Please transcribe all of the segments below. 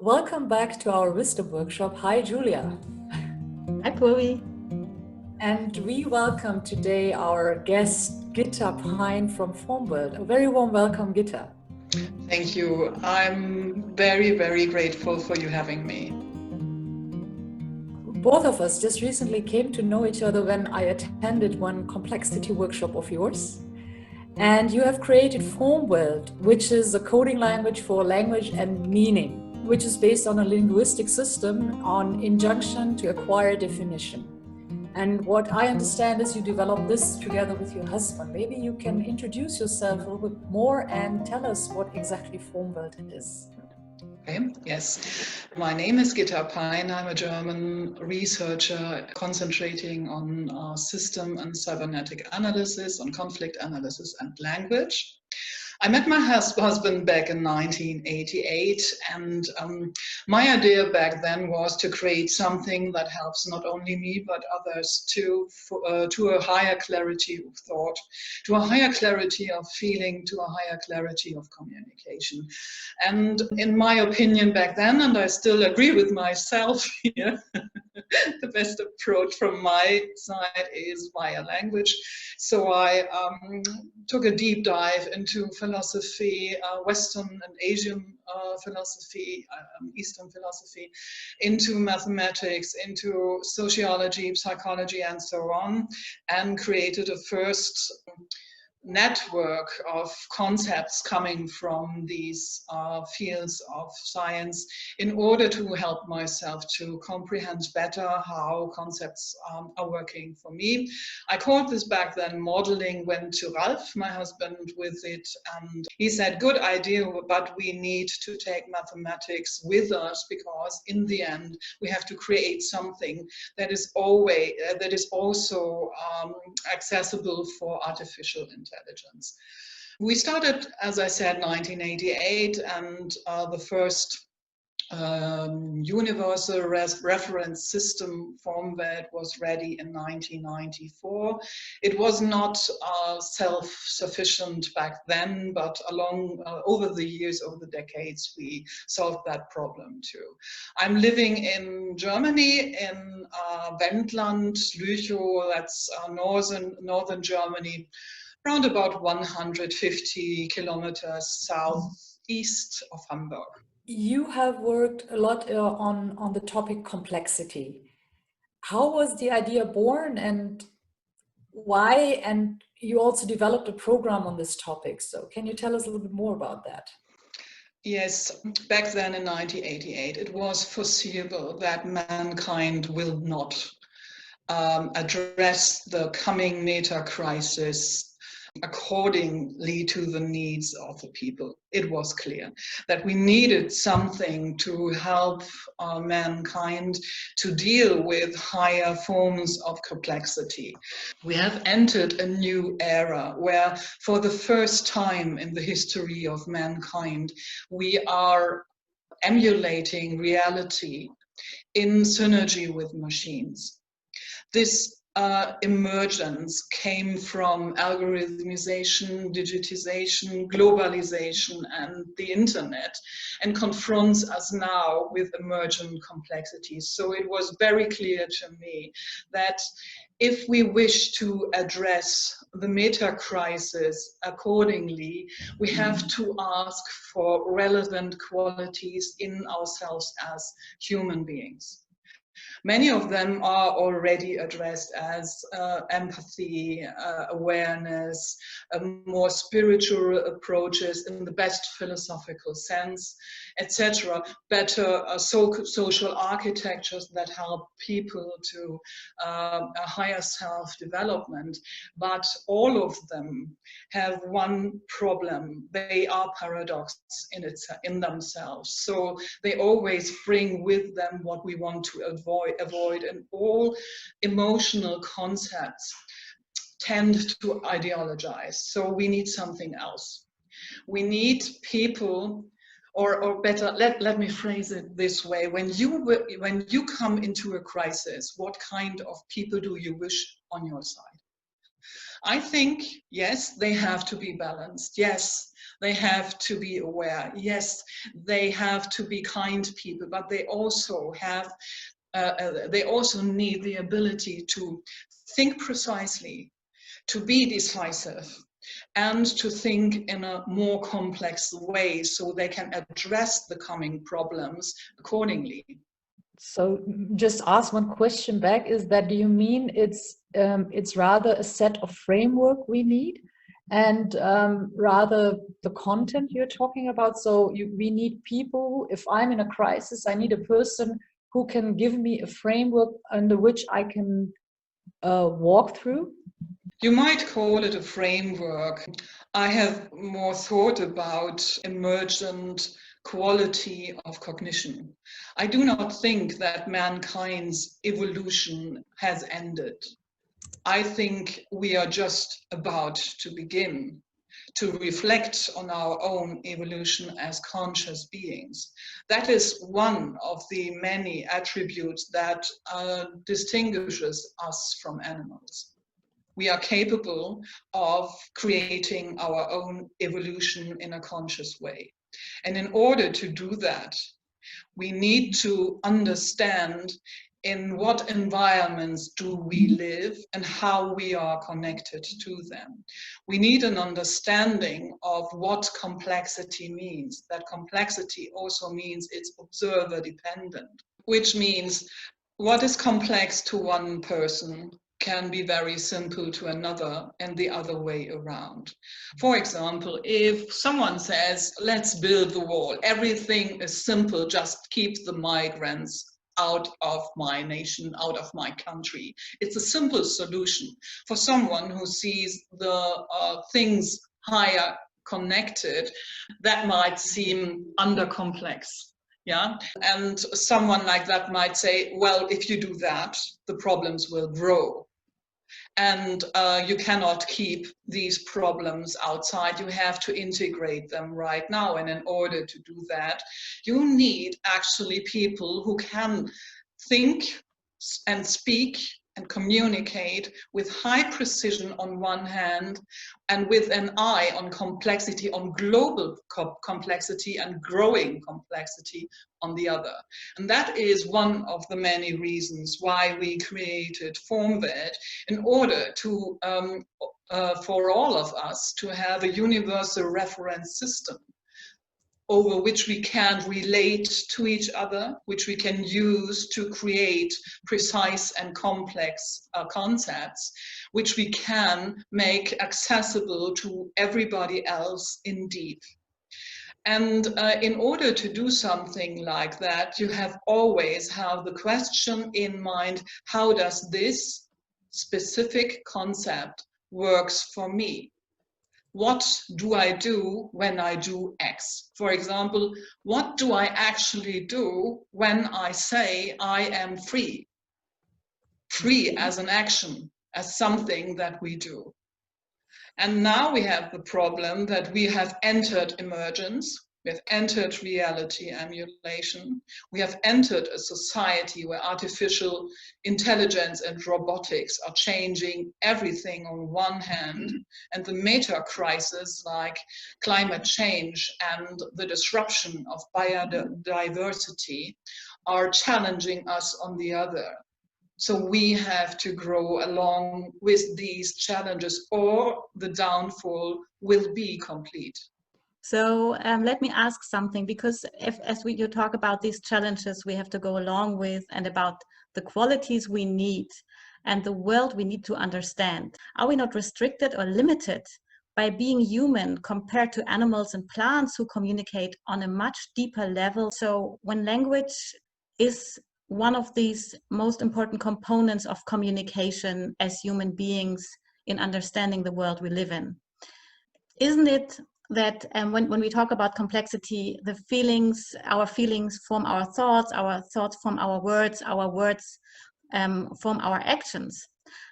welcome back to our wisdom workshop. Hi, Julia. Hi, Chloe. And we welcome today our guest, Gitta Peyn from FORMWELT. A very warm welcome, Gitta. Thank you. I'm very, very grateful for you having me. Both of us just recently came to know each other when I attended one complexity workshop of yours. And you have created FORMWELT, which is a coding language for language and meaning, which is based on a linguistic system on injunction to acquire definition. And what I understand is you developed this together with your husband. Maybe you can introduce yourself a little bit more and tell us what exactly FORMWELT is. Okay. Yes, my name is Gitta Peyn. I'm a German researcher concentrating on system and cybernetic analysis, on conflict analysis and language. I met my husband back in 1988, and my idea back then was to create something that helps not only me but others to a higher clarity of thought, to a higher clarity of feeling, to a higher clarity of communication. And in my opinion back then, and I still agree with myself here, the best approach from my side is via language. So I took a deep dive into philosophy, Western and Asian philosophy, Eastern philosophy, into mathematics, into sociology, psychology, and so on, and created a first network of concepts coming from these fields of science in order to help myself to comprehend better how concepts are working for me. I called this back then modeling, went to Ralf, my husband, with it, and he said, good idea, but we need to take mathematics with us because in the end we have to create something that is always that is also accessible for artificial intelligence. We started, as I said, 1988, and the first universal reference system FORMWELT was ready in 1994. It was not self-sufficient back then, but over the years, over the decades, we solved that problem too. I'm living in Germany, in Wendland, Lüchow, that's northern Germany, around about 150 kilometers southeast of Hamburg. You have worked a lot on the topic complexity. How was the idea born and why? And you also developed a program on this topic. So can you tell us a little bit more about that? Yes, back then in 1988, it was foreseeable that mankind will not address the coming meta crisis accordingly to the needs of the people. It was clear that we needed something to help mankind to deal with higher forms of complexity. We have entered a new era where for the first time in the history of mankind, we are emulating reality in synergy with machines. This emergence came from algorithmization, digitization, globalization, and the internet, and confronts us now with emergent complexities. So it was very clear to me that if we wish to address the meta crisis accordingly, we have to ask for relevant qualities in ourselves as human beings. Many of them are already addressed as empathy, awareness, more spiritual approaches in the best philosophical sense, etc. Better social architectures that help people to a higher self-development. But all of them have one problem. They are paradoxes in themselves. So they always bring with them what we want to avoid, and all emotional concepts tend to ideologize. So we need something else. We need people, or better, let me phrase it this way. When you come into a crisis, what kind of people do you wish on your side? I think, yes, they have to be balanced. Yes, They have to be aware. Yes, they have to be kind people, but they also have, they also need the ability to think precisely, to be decisive, and to think in a more complex way so they can address the coming problems accordingly. So just ask one question back, is that, do you mean it's rather a set of framework we need, and rather the content you're talking about? So we need people, if I'm in a crisis, I need a person who can give me a framework under which I can walk through? You might call it a framework. I have more thought about emergent quality of cognition. I do not think that mankind's evolution has ended. I think we are just about to begin to reflect on our own evolution as conscious beings. That is one of the many attributes that distinguishes us from animals. We are capable of creating our own evolution in a conscious way. And in order to do that, we need to understand in what environments do we live and how we are connected to them. We need an understanding of what complexity means. That complexity also means it's observer dependent, which means what is complex to one person can be very simple to another, and the other way around. For example, if someone says, let's build the wall, everything is simple, just keep the migrants out of my nation, out of my country. It's a simple solution. For someone who sees the things higher connected, that might seem undercomplex. Yeah, and someone like that might say, well, if you do that, the problems will grow. And you cannot keep these problems outside. You have to integrate them right now. And in order to do that, you need actually people who can think and speak and communicate with high precision on one hand, and with an eye on complexity, on global complexity and growing complexity on the other. And that is one of the many reasons why we created FORMWELT, in order to, for all of us, to have a universal reference system over which we can relate to each other, which we can use to create precise and complex concepts, which we can make accessible to everybody else in deep. And in order to do something like that, you have always have the question in mind, how does this specific concept works for me? What do I do when I do X? For example, what do I actually do when I say I am free? Free as an action, as something that we do. And now we have the problem that we have entered emergence, we have entered reality emulation, we have entered a society where artificial intelligence and robotics are changing everything on one hand, and the meta crisis like climate change and the disruption of biodiversity are challenging us on the other. So we have to grow along with these challenges, or the downfall will be complete. So let me ask something, because as you talk about these challenges we have to go along with, and about the qualities we need and the world we need to understand, are we not restricted or limited by being human compared to animals and plants who communicate on a much deeper level? So when language is one of these most important components of communication as human beings in understanding the world we live in, isn't it that when we talk about complexity, the feelings, our feelings form our thoughts form our words form our actions?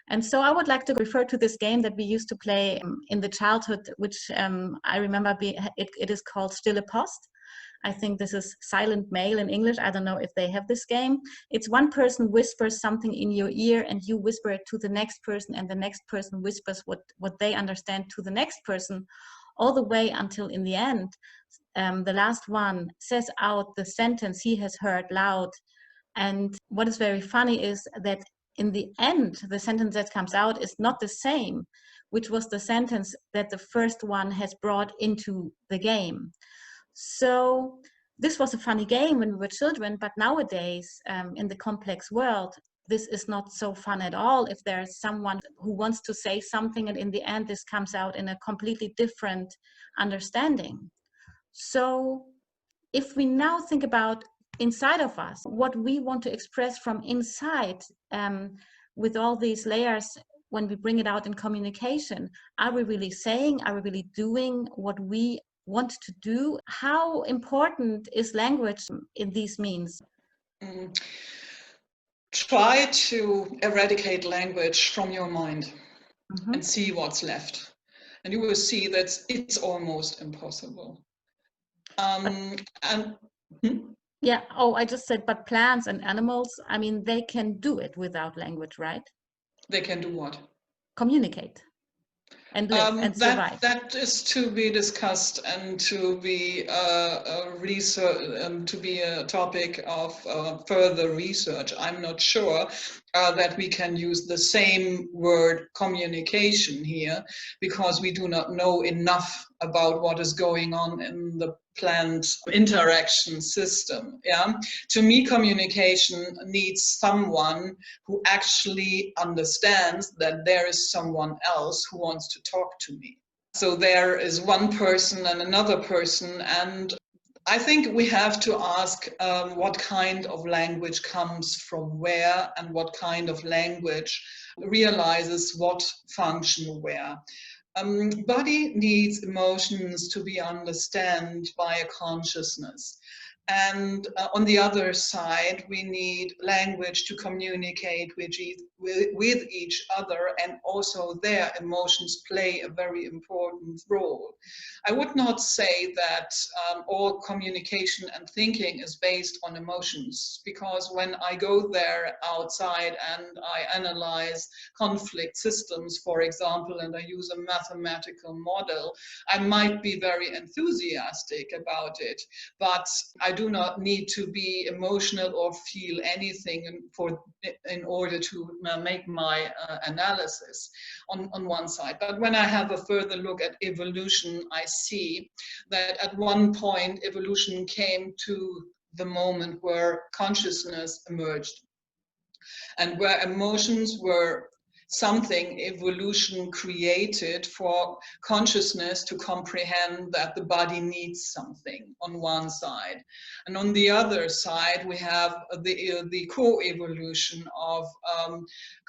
And so I would like to refer to this game that we used to play in the childhood, which I remember it is called Stille Post. I think this is silent mail in English. I don't know if they have this game. It's one person whispers something in your ear and you whisper it to the next person, and the next person whispers what they understand to the next person, all the way until in the end, the last one says out the sentence he has heard loud. And what is very funny is that in the end, the sentence that comes out is not the same, which was the sentence that the first one has brought into the game. So this was a funny game when we were children, but nowadays, in the complex world, this is not so fun at all. If there's someone who wants to say something and in the end this comes out in a completely different understanding. So if we now think about inside of us, what we want to express from inside, with all these layers, when we bring it out in communication, are we really saying, are we really doing what we want to do? How important is language in these means? Try to eradicate language from your mind and see what's left. And you will see that it's almost impossible. Yeah, oh, I just said, but plants and animals, I mean, they can do it without language, right? They can do what? Communicate and live and survive. That is to be discussed and to be research, to be a topic of further research. I'm not sure that we can use the same word communication here, because we do not know enough about what is going on in the plant interaction system. Yeah, to me, communication needs someone who actually understands that there is someone else who wants to talk to me. So there is one person and another person, and I think we have to ask what kind of language comes from where, and what kind of language realizes what function where. Body needs emotions to be understood by a consciousness. And on the other side, we need language to communicate with each other, and also their emotions play a very important role. I would not say that all communication and thinking is based on emotions, because when I go there outside and I analyze conflict systems, for example, and I use a mathematical model, I might be very enthusiastic about it, but I do not need to be emotional or feel anything in order to make my analysis on one side. But when I have a further look at evolution, I see that at one point evolution came to the moment where consciousness emerged, and where emotions were something evolution created for consciousness to comprehend that the body needs something on one side. And on the other side, we have the co-evolution of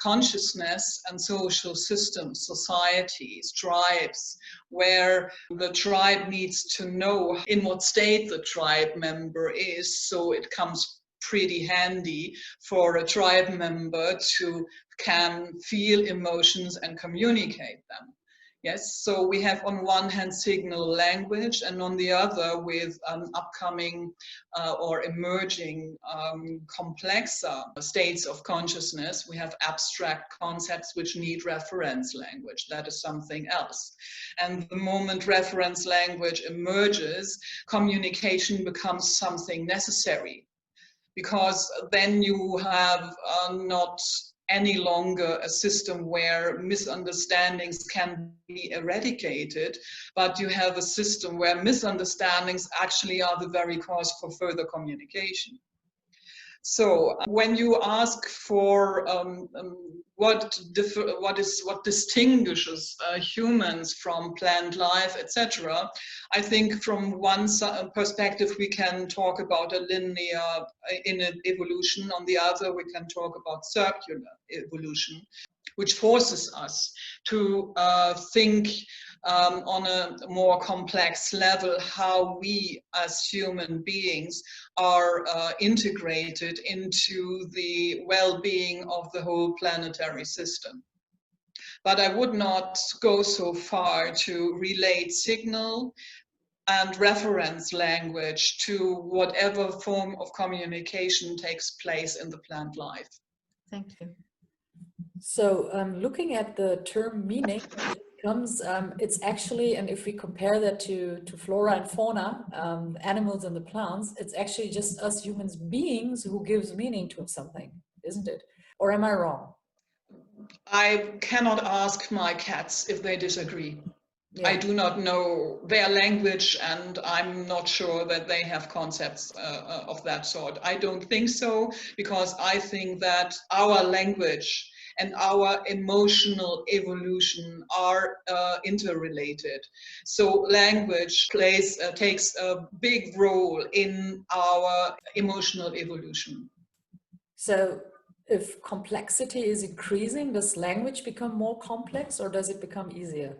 consciousness and social systems, societies, tribes, where the tribe needs to know in what state the tribe member is, so it comes pretty handy for a tribe member to can feel emotions and communicate them. Yes, so we have on one hand signal language, and on the other, with upcoming or emerging complexer states of consciousness, we have abstract concepts which need reference language. That is something else. And the moment reference language emerges, communication becomes something necessary, because then you have not any longer a system where misunderstandings can be eradicated, but you have a system where misunderstandings actually are the very cause for further communication. So when you ask for what distinguishes humans from plant life, etc., I think from one perspective we can talk about a linear evolution. On the other, we can talk about circular evolution, which forces us to think on a more complex level how we as human beings are integrated into the well-being of the whole planetary system. But I would not go so far to relate signal and reference language to whatever form of communication takes place in the plant life. Thank you. So looking at the term meaning, becomes, it's actually, and if we compare that to flora and fauna, animals and the plants, it's actually just us humans beings who gives meaning to something, isn't it? Or am I wrong? I cannot ask my cats if they disagree. Yeah. I do not know their language, and I'm not sure that they have concepts of that sort. I don't think so, because I think that our language and our emotional evolution are interrelated. So language takes a big role in our emotional evolution. So if complexity is increasing, does language become more complex or does it become easier?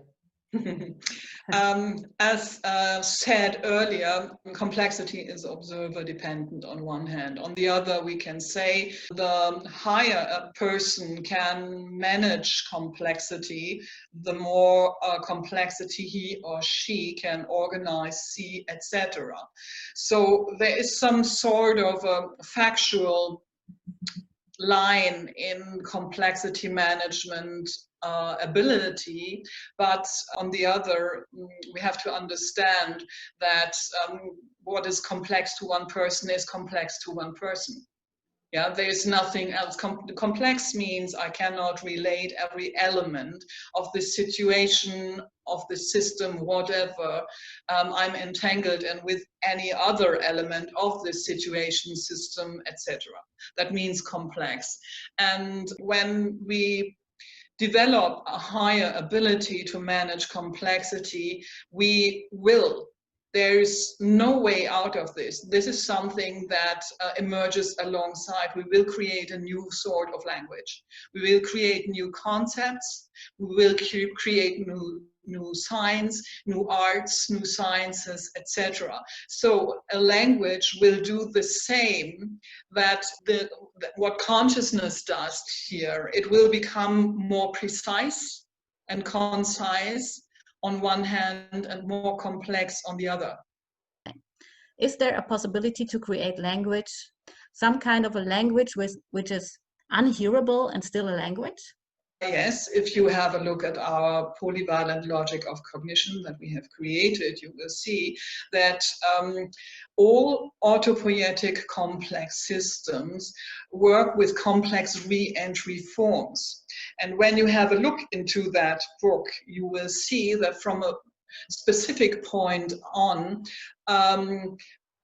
As said earlier, complexity is observer dependent on one hand. On the other, we can say the higher a person can manage complexity, the more complexity he or she can organize, see, etc. So there is some sort of a factual line in complexity management ability, but on the other, we have to understand that what is complex to one person is complex to one person. Yeah, there's nothing else. Complex means I cannot relate every element of the situation, of the system, whatever I'm entangled in with any other element of the situation, system, etc. That means complex. And when we develop a higher ability to manage complexity, we will. There's no way out of this. This is something that emerges alongside. We will create a new sort of language. We will create new concepts. We will create new science, new arts, new sciences, etc. So a language will do the same that what consciousness does here. It will become more precise and concise on one hand and more complex on the other. Is there a possibility to create language, some kind of a language which is unhearable and still a language? Yes, if you have a look at our polyvalent logic of cognition that we have created, you will see that all autopoietic complex systems work with complex re-entry forms. And when you have a look into that book, you will see that from a specific point on,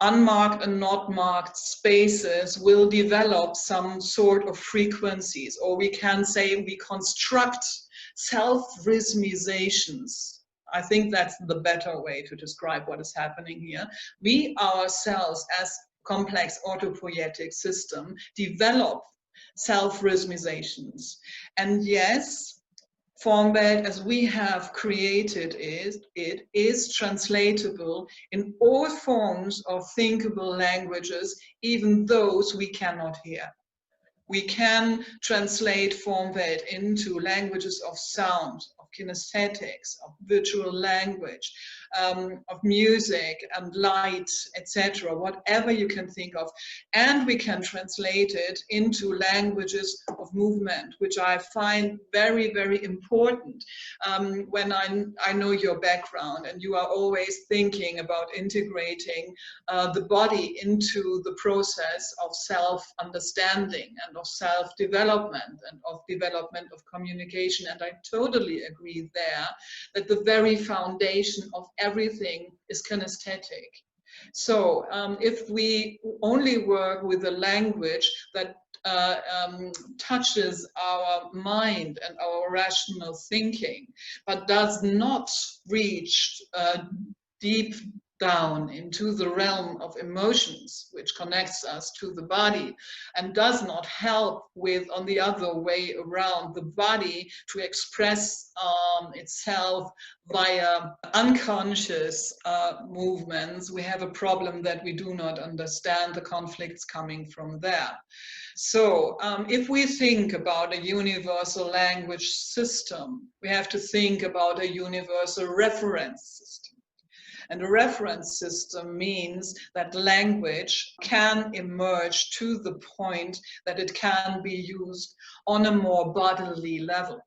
unmarked and not marked spaces will develop some sort of frequencies, or we can say we construct self-rhythmizations. I think that's the better way to describe what is happening here. We ourselves, as complex autopoietic system, develop self-rhythmizations. And yes, FORMWELT, as we have created it is translatable in all forms of thinkable languages, even those we cannot hear. We can translate FORMWELT into languages of sound, of kinesthetics, of visual language, of music and light, etc., whatever you can think of. And we can translate it into languages of movement, which I find very, very important. When I know your background and you are always thinking about integrating the body into the process of self-understanding and of self-development and of development of communication. And I totally agree there that the very foundation of everything is kinesthetic. So if we only work with a language that touches our mind and our rational thinking, but does not reach deep down into the realm of emotions, which connects us to the body, and does not help with, on the other way around, the body to express itself via unconscious movements, we have a problem that we do not understand the conflicts coming from there. So if we think about a universal language system, we have to think about a universal reference system. And a reference system means that language can emerge to the point that it can be used on a more bodily level.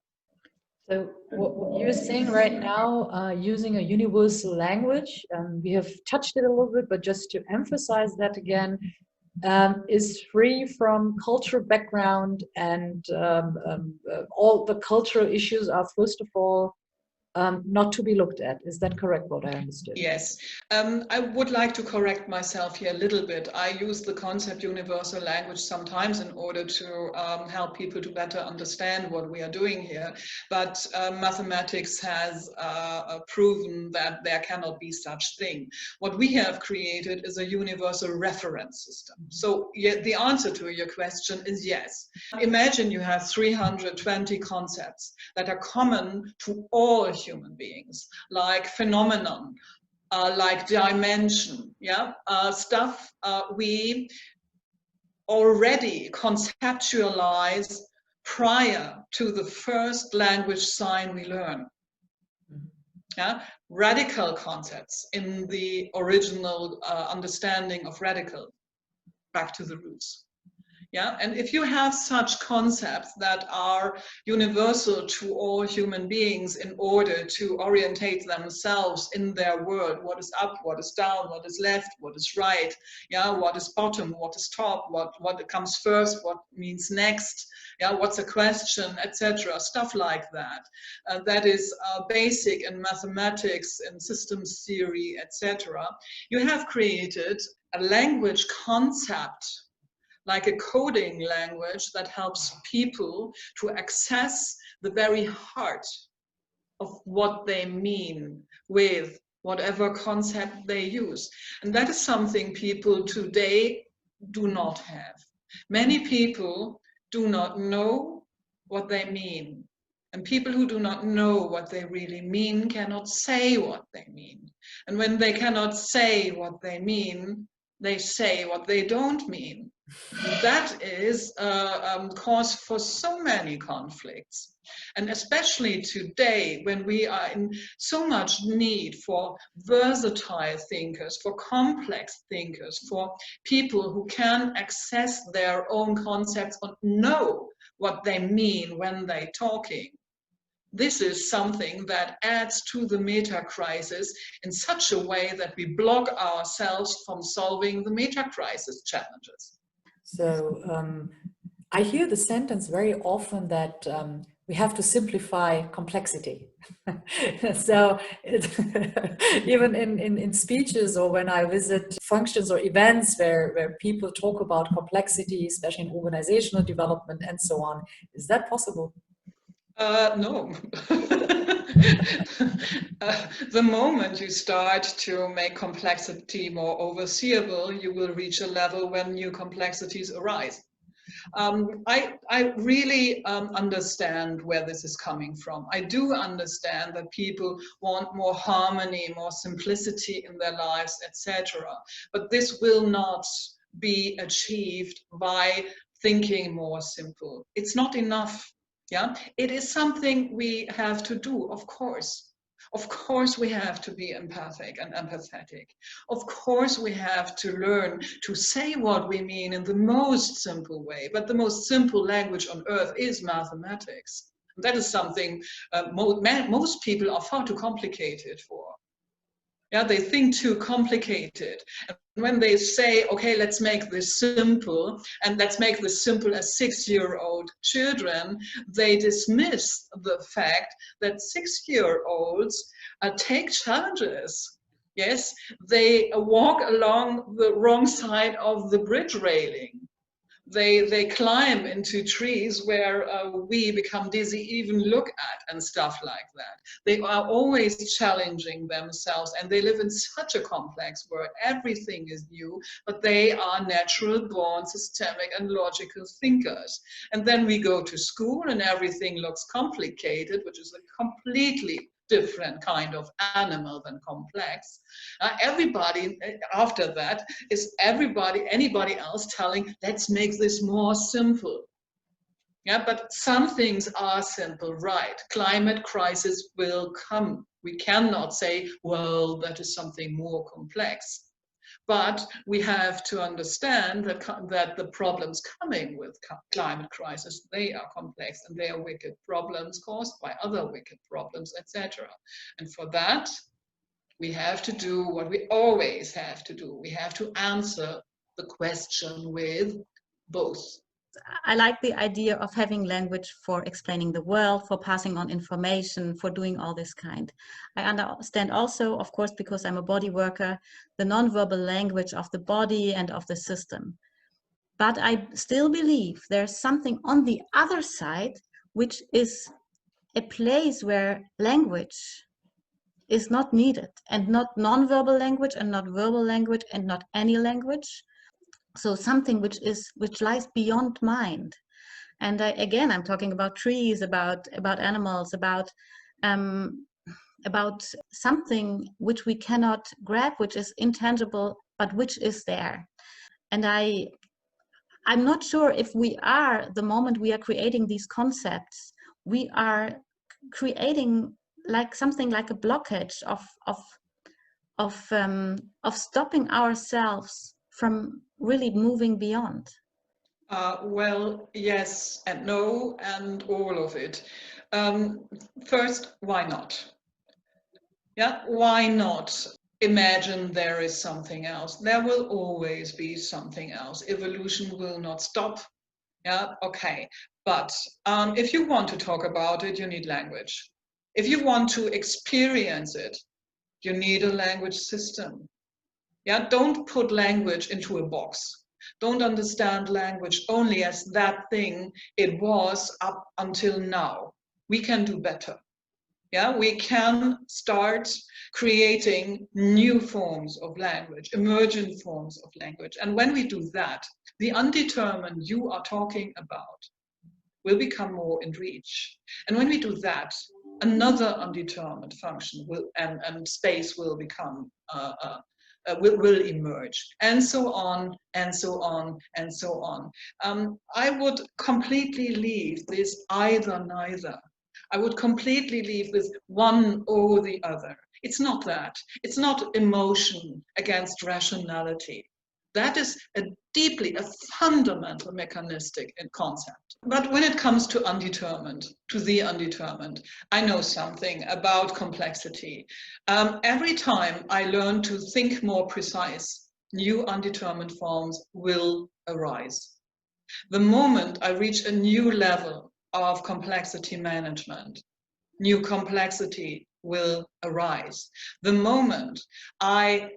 So what you're saying right now, using a universal language, we have touched it a little bit, but just to emphasize that again, is free from cultural background, and all the cultural issues are first of all not to be looked at. Is that correct, what I understood? Yes. I would like to correct myself here a little bit. I use the concept universal language sometimes in order to help people to better understand what we are doing here. But mathematics has proven that there cannot be such thing. What we have created is a universal reference system. So the answer to your question is yes. Imagine you have 320 concepts that are common to all human beings, like phenomenon, like dimension, yeah, stuff we already conceptualize prior to the first language sign we learn. Yeah, radical concepts in the original understanding of radical, back to the roots. Yeah, and if you have such concepts that are universal to all human beings in order to orientate themselves in their world, what is up, what is down, what is left, what is right, yeah, what is bottom, what is top, what comes first, what means next, yeah, what's a question, etc., stuff like that. That is basic in mathematics and systems theory, etc. You have created a language concept, like a coding language that helps people to access the very heart of what they mean with whatever concept they use. And that is something people today do not have. Many people do not know what they mean. And people who do not know what they really mean cannot say what they mean. And when they cannot say what they mean, they say what they don't mean. That is cause for so many conflicts. And especially today, when we are in so much need for versatile thinkers, for complex thinkers, for people who can access their own concepts and know what they mean when they're talking. This is something that adds to the meta-crisis in such a way that we block ourselves from solving the meta-crisis challenges. So I hear the sentence very often that we have to simplify complexity. So even in speeches, or when I visit functions or events where people talk about complexity, especially in organizational development and so on, is that possible? No. The moment you start to make complexity more overseeable, you will reach a level when new complexities arise. I really understand where this is coming from. I do understand that people want more harmony, more simplicity in their lives, etc. But this will not be achieved by thinking more simple. It's not enough. Yeah, it is something we have to do, of course. Of course, we have to be empathic and empathetic. Of course, we have to learn to say what we mean in the most simple way. But the most simple language on earth is mathematics. That is something most people are far too complicated for. Yeah, they think too complicated. And when they say, okay, let's make this simple, and let's make this simple as 6-year-old children, they dismiss the fact that 6-year-olds take challenges. Yes, they walk along the wrong side of the bridge railing. They climb into trees where we become dizzy even look at, and stuff like that. They are always challenging themselves, and they live in such a complex world. Everything is new, but they are natural born systemic and logical thinkers. And then we go to school and everything looks complicated, which is a completely different kind of animal than complex. Everybody after that is anybody else telling, let's make this more simple. Yeah, but some things are simple, right? Climate crisis will come. We cannot say, well, that is something more complex. But we have to understand that the problems coming with climate crisis, they are complex and they are wicked problems caused by other wicked problems, etc. And for that, we have to do what we always have to do. We have to answer the question with both. I like the idea of having language for explaining the world, for passing on information, for doing all this kind. I understand also, of course, because I'm a body worker, the nonverbal language of the body and of the system. But I still believe there's something on the other side, which is a place where language is not needed, and not nonverbal language and not verbal language and not any language. So something which lies beyond mind. And again, I'm talking about trees, about animals, about something which we cannot grab, which is intangible, but which is there. And I'm not sure if we are, the moment we are creating these concepts, we are creating like something like a blockage of stopping ourselves from really moving beyond. Well, yes and no, and all of it. First, why not? Yeah, why not imagine there is something else? There will always be something else. Evolution will not stop. Yeah, okay. But if you want to talk about it, you need language. If you want to experience it, you need a language system. Yeah, don't put language into a box. Don't understand language only as that thing it was up until now. We can do better. Yeah, we can start creating new forms of language, emergent forms of language. And when we do that, the undetermined you are talking about will become more in reach. And when we do that, another undetermined function will and space will become will emerge, and so on, and so on, and so on. I would completely leave this either neither. I would completely leave this one or the other. It's not that. It's not emotion against rationality. That is a fundamental mechanistic concept. But when it comes to the undetermined, I know something about complexity. Every time I learn to think more precise, new undetermined forms will arise. The moment I reach a new level of complexity management, new complexity will arise. The moment I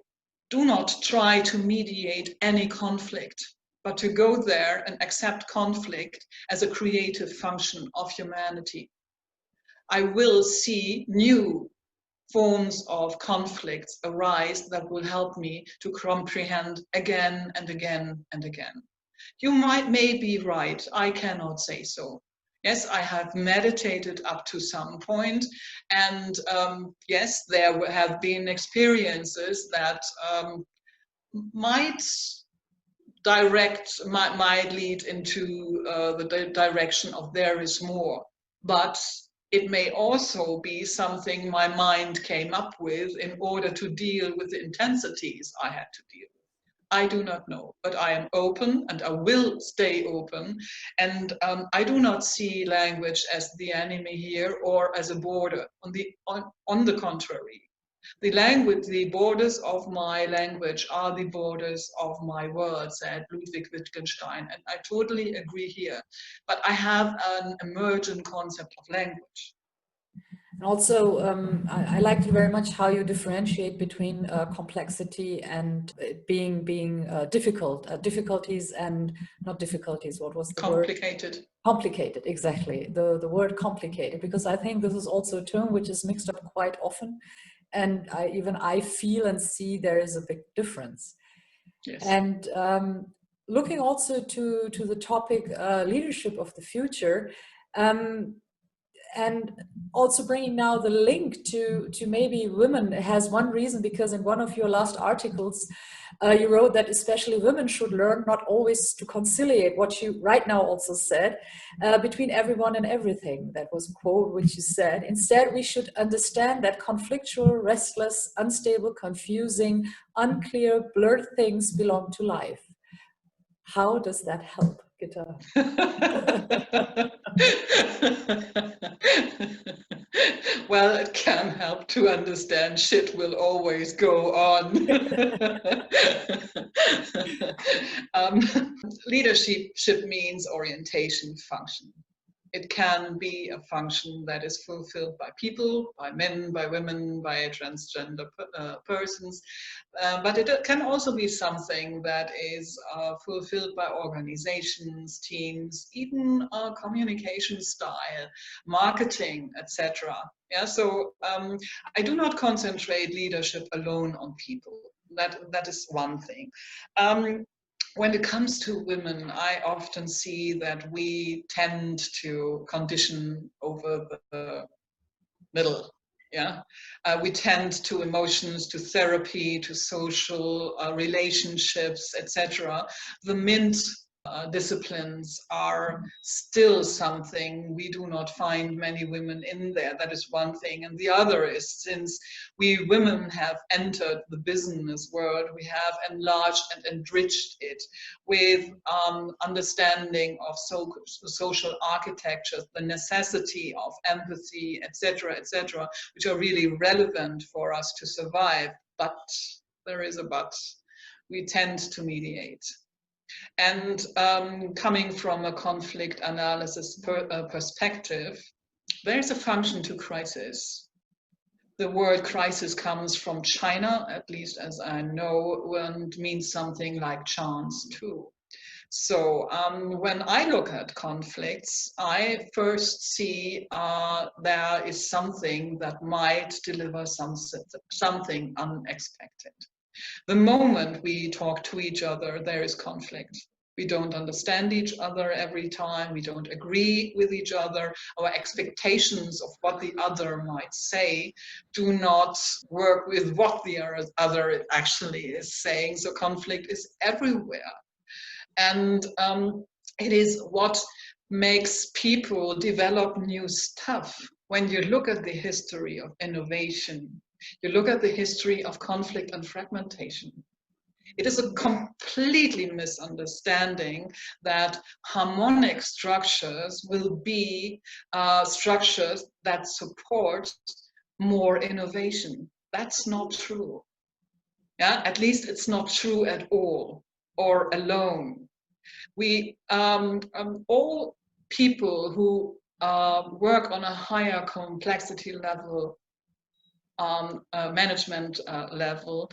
do not try to mediate any conflict, but to go there and accept conflict as a creative function of humanity, I will see new forms of conflicts arise that will help me to comprehend again and again and again. You may be right, I cannot say so. Yes, I have meditated up to some point, and yes, there have been experiences that might lead into the direction of there is more, but it may also be something my mind came up with in order to deal with the intensities I had to deal with. I do not know, but I am open and I will stay open. And I do not see language as the enemy here or as a border. On the contrary, the borders of my language are the borders of my world, said Ludwig Wittgenstein. And I totally agree here. But I have an emergent concept of language. And also, I liked very much how you differentiate between complexity and being difficult, difficulties and not difficulties. What was the complicated word? Complicated, exactly. The word complicated, because I think this is also a term which is mixed up quite often. And I feel and see there is a big difference. Yes. And looking also to the topic leadership of the future, and also bringing now the link to maybe women has one reason, because in one of your last articles you wrote that especially women should learn not always to conciliate, what you right now also said, between everyone and everything. That was a quote which you said. Instead, we should understand that conflictual, restless, unstable, confusing, unclear, blurred things belong to life. How does that help, Gitta? Well, it can help to understand shit will always go on. Leadership means orientation, function. It can be a function that is fulfilled by people, by men, by women, by transgender persons, but it can also be something that is fulfilled by organizations, teams, even communication style, marketing, etc. Yeah, so I do not concentrate leadership alone on people. That is one thing. When it comes to women, I often see that we tend to condition over the middle. Yeah, we tend to emotions, to therapy, to social relationships, etc. The MINT disciplines are still something we do not find many women in there. That is one thing. And the other is, since we women have entered the business world, we have enlarged and enriched it with understanding of social architectures, the necessity of empathy, etc., etc., which are really relevant for us to survive. But there is a but. We tend to mediate. And coming from a conflict analysis perspective, there is a function to crisis. The word crisis comes from China, at least as I know, and means something like chance too. So when I look at conflicts, I first see there is something that might deliver something unexpected. The moment we talk to each other, there is conflict. We don't understand each other every time. We don't agree with each other. Our expectations of what the other might say do not work with what the other actually is saying. So conflict is everywhere. And it is what makes people develop new stuff. When you look at the history of innovation, you look at the history of conflict and fragmentation, it is a completely misunderstanding that harmonic structures will be structures that support more innovation. That's not true. Yeah, at least it's not true at all or alone. We all people who work on a higher complexity level, management level,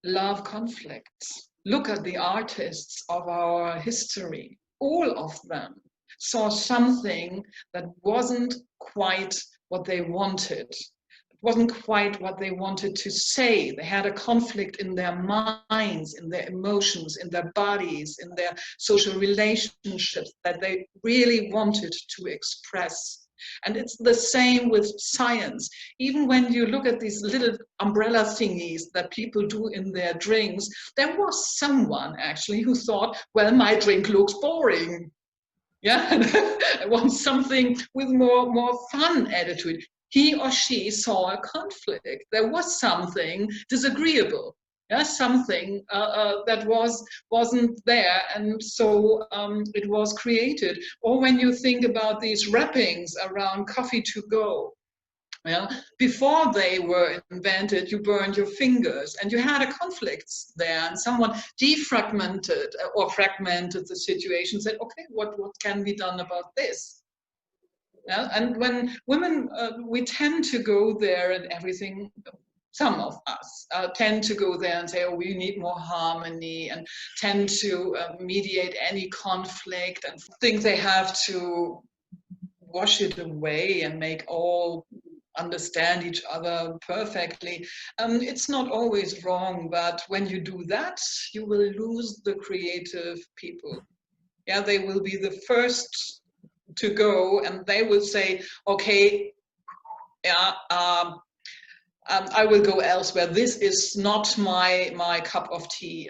love conflicts. Look at the artists of our history. All of them saw something that wasn't quite what they wanted. It wasn't quite what they wanted to say. They had a conflict in their minds, in their emotions, in their bodies, in their social relationships that they really wanted to express. And it's the same with science. Even when you look at these little umbrella thingies that people do in their drinks, there was someone actually who thought, well, my drink looks boring. Yeah, I want something with more fun added to it. He or she saw a conflict. There was something disagreeable. Yeah, something that wasn't there, and so it was created. Or when you think about these wrappings around coffee to go, yeah, before they were invented, you burned your fingers, and you had a conflict there, and someone defragmented or fragmented the situation. Said, okay, what can be done about this? Yeah, and when women, we tend to go there and everything. Some of us tend to go there and say, oh, we need more harmony, and tend to mediate any conflict and think they have to wash it away and make all understand each other perfectly. It's not always wrong, but when you do that, you will lose the creative people. Yeah, they will be the first to go, and they will say, okay, yeah, I will go elsewhere. This is not my cup of tea.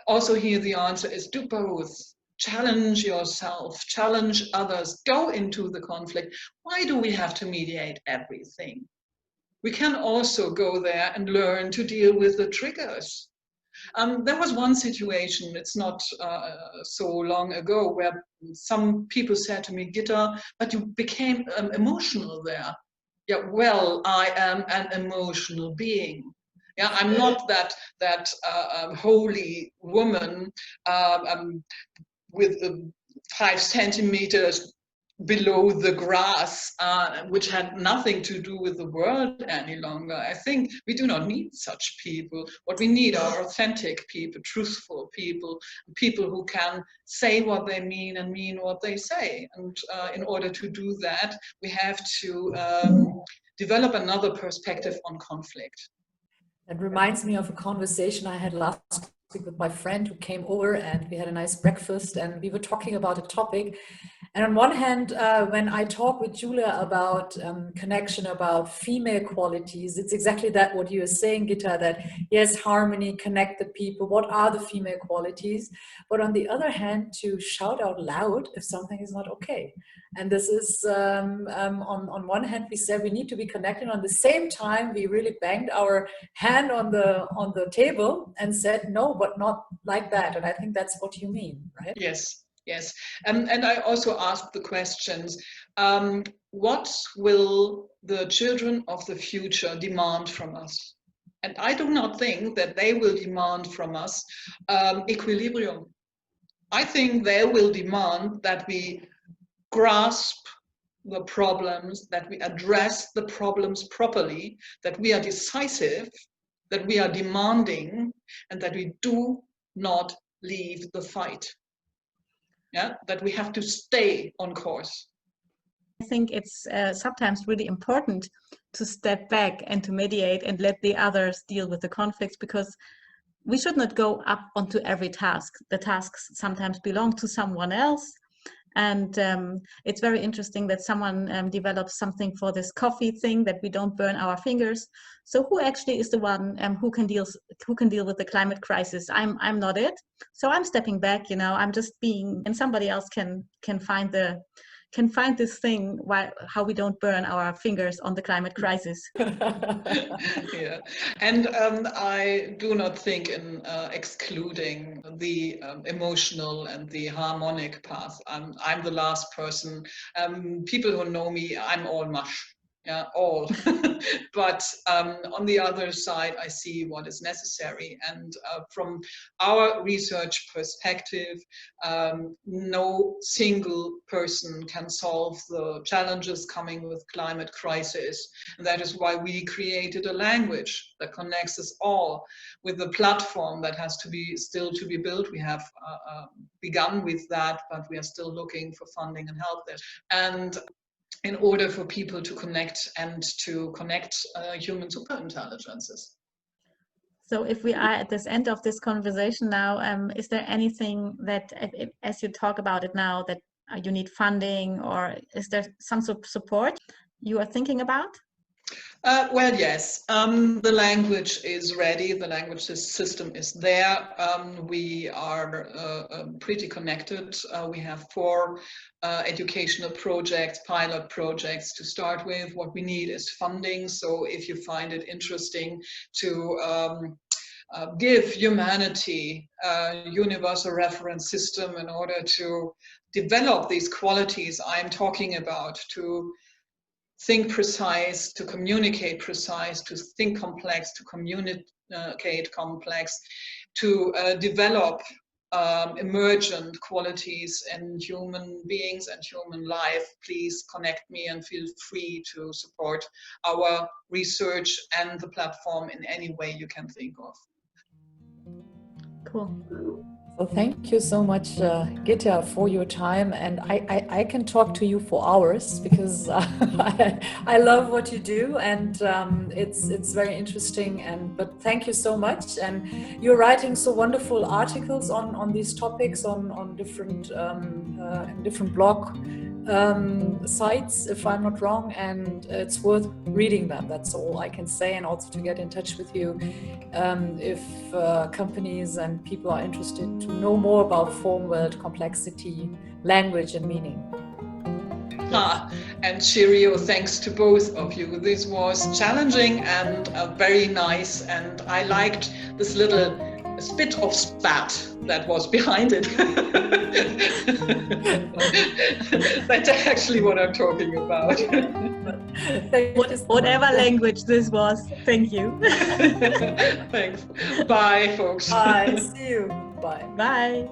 Also here the answer is do both. Challenge yourself, challenge others, go into the conflict. Why do we have to mediate everything? We can also go there and learn to deal with the triggers. There was one situation, it's not so long ago, where some people said to me, Gitta, but you became emotional there. Yeah, well, I am an emotional being. Yeah, I'm not that holy woman with 5 centimeters below the grass, which had nothing to do with the world any longer. I think we do not need such people. What we need are authentic people, truthful people, people who can say what they mean and mean what they say. And in order to do that, we have to develop another perspective on conflict. It reminds me of a conversation I had last week with my friend who came over, and we had a nice breakfast and we were talking about a topic. And on one hand, when I talk with Julia about connection, about female qualities, it's exactly that what you were saying, Gitta, that yes, harmony, connect the people, what are the female qualities? But on the other hand, to shout out loud if something is not okay. And this is, on one hand, we said we need to be connected. On the same time, we really banged our hand on the table and said, no, but not like that. And I think that's what you mean, right? Yes. Yes, and I also asked the questions, what will the children of the future demand from us? And I do not think that they will demand from us equilibrium. I think they will demand that we grasp the problems, that we address the problems properly, that we are decisive, that we are demanding, and that we do not leave the fight. Yeah, that we have to stay on course. I think it's sometimes really important to step back and to mediate and let the others deal with the conflicts, because we should not go up onto every task. The tasks sometimes belong to someone else. And it's very interesting that someone develops something for this coffee thing, that we don't burn our fingers. So who actually is the one who can deal with the climate crisis? I'm not it. So I'm stepping back. I'm just being, and somebody else can find this thing how we don't burn our fingers on the climate crisis. Yeah, and I do not think in excluding the emotional and the harmonic path. I'm the last person. People who know me, I'm all mush. Yeah, all. But on the other side, I see what is necessary. And from our research perspective, no single person can solve the challenges coming with climate crisis. And that is why we created a language that connects us all with a platform that has to be still to be built. We have begun with that, but we are still looking for funding and help there. And in order for people to connect human superintelligences. So if we are at this end of this conversation now, is there anything that, as you talk about it now, that you need funding, or is there some sort of support you are thinking about? Well, yes, the language is ready, the language system is there. We are pretty connected. We have 4 educational projects, pilot projects to start with. What we need is funding. So if you find it interesting to give humanity a universal reference system in order to develop these qualities I'm talking about, to think precise, to communicate precise, to think complex, to communicate complex, to develop emergent qualities in human beings and human life, please connect me and feel free to support our research and the platform in any way you can think of. Cool. Well, thank you so much, Gitta, for your time. And I can talk to you for hours because I love what you do, and it's very interesting. But thank you so much. And you're writing so wonderful articles on these topics on different blog sites, if I'm not wrong, and it's worth reading them. That's all I can say, and also to get in touch with you if companies and people are interested to know more about FORMWELT, complexity, language, and meaning. And cheerio, thanks to both of you. This was challenging and very nice, and I liked this little spit of spat that was behind it. That's actually what I'm talking about. Whatever language this was, thank you. Thanks. Bye, folks. Bye. See you. Bye. Bye.